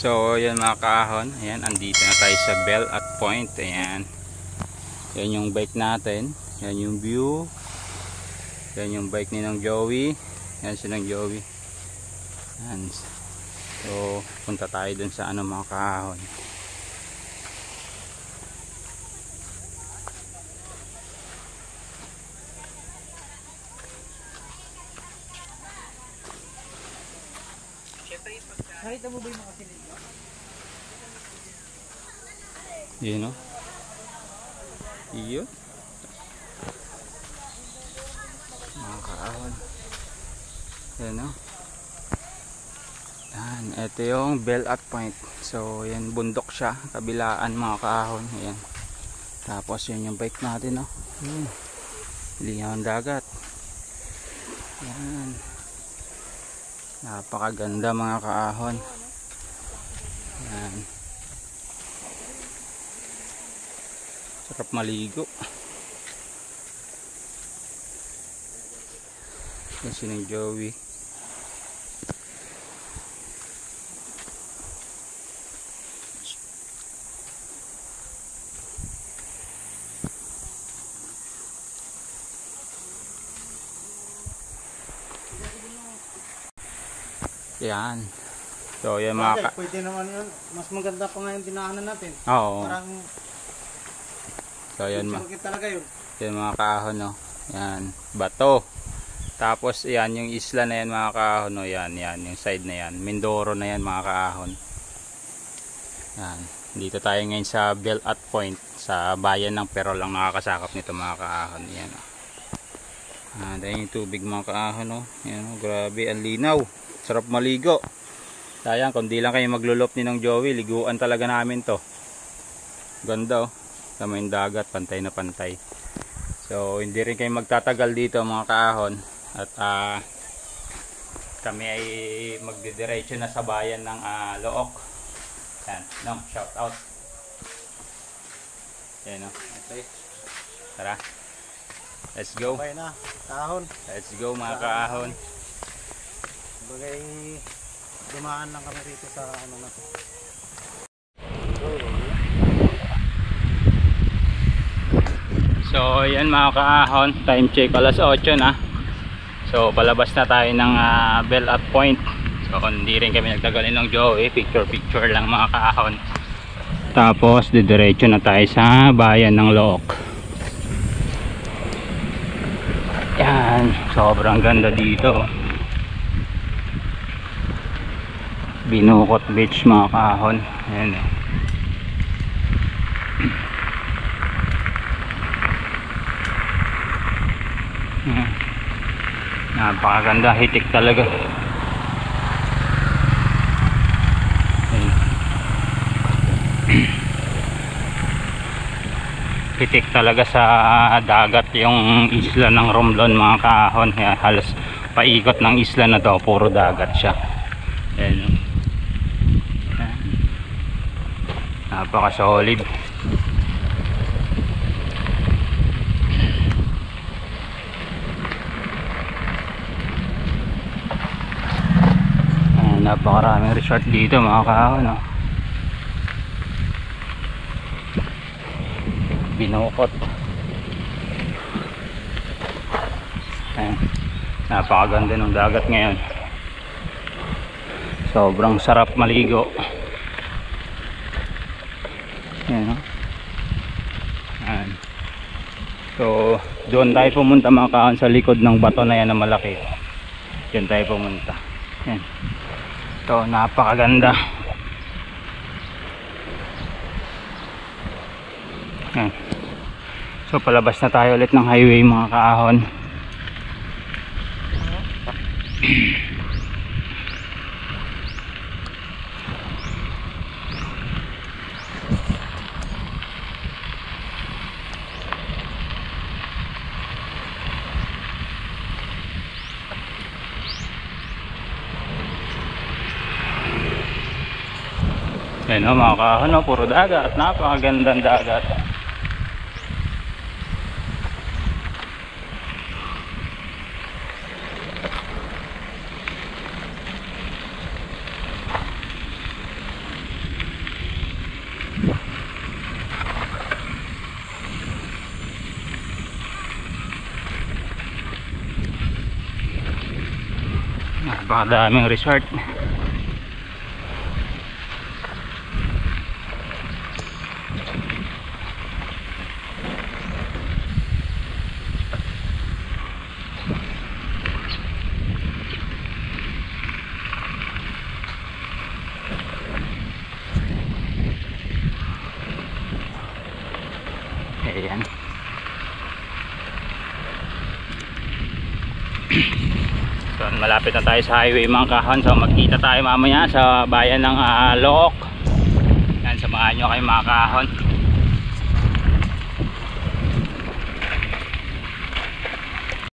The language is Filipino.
So yan mga kaahon, ayan, andito na tayo sa Bell at Point. Ayan, yan yung bike natin, yan yung view, yan yung bike ni ng Joey, yan si ng Joey. Ayan. So punta tayo dun sa ano mga kaahon. Nakita mo ba yung mga silid? Yun o. Iyo. Mga kaahon. Yan o. Yan. Ito yung Bell at Point. So yan, bundok siya. Kabilaan mga kaahon. Yan. Tapos yun yung bike natin o. Linaw ang dagat. Yan. Napakaganda mga kaahon. Yan. Sarap maligo. Yan si ng Joey. Yan. So yan mga pwede naman yun. Mas maganda pa nga yung dinaanan natin. Oo. Parang so yan talaga yun. Yan mga kaahon no. Yan. Bato. Tapos yan yung isla na yan mga kaahon no. Yan. Yung side na yan. Mindoro na yan mga kaahon. Yan. Dito tayo ngayon sa Bell at Point. Sa bayan ng Perol lang nakakasakop nito mga kaahon. Yan. Dahil yung tubig mga kaahon no. Yan. Grabe ang linaw. Sarap maligo. Sayang kung di lang kayo maglulop ni ng Joey, liguan talaga namin to. Ganda oh. Tama yung dagat, pantay na pantay. So hindi rin kayo magtatagal dito mga kaahon. At kami ay magdidiretso na sa bayan ng Look. Yan, no, shout out. Yan no. Okay. Tara. Let's go. Bye na, kaahon. Let's go mga kaahon. Bagay dumaan lang kami dito sa ano na to. So yan mga kaahon, time check alas 8 na. So palabas na tayo ng Bell at Point. So hindi rin kami nagtagalin ng Joey, picture lang mga kaahon. Tapos didiretso na tayo sa bayan ng Look. Yan, sobrang ganda dito. Binukot Beach mga kaahon. Ayan eh. Napakaganda, hitik talaga. Hitik talaga sa dagat yung isla ng Romblon mga kaahon. Halos paikot ng isla na to, puro dagat siya. Ayan. Napaka solid. Napakaraming resort dito mga kaahon no? Binukot. Ayan. Napakaganda ng dagat ngayon. Sobrang sarap maligo. Ayan, no? Ayan. So doon tayo pumunta mga kaahon sa likod ng bato na yan na malaki. Diyan tayo pumunta. Ayan. So napakaganda. Ayan. So palabas na tayo ulit ng highway mga kaahon. Ayan o mga kaahon, puro dagat. Napakagandang dagat. napakadaming resort. Ayan. So, malapit na tayo sa highway mga kahon. So magkita tayo mamaya sa bayan ng Look. Yan, samahan nyo kayo mga kahon.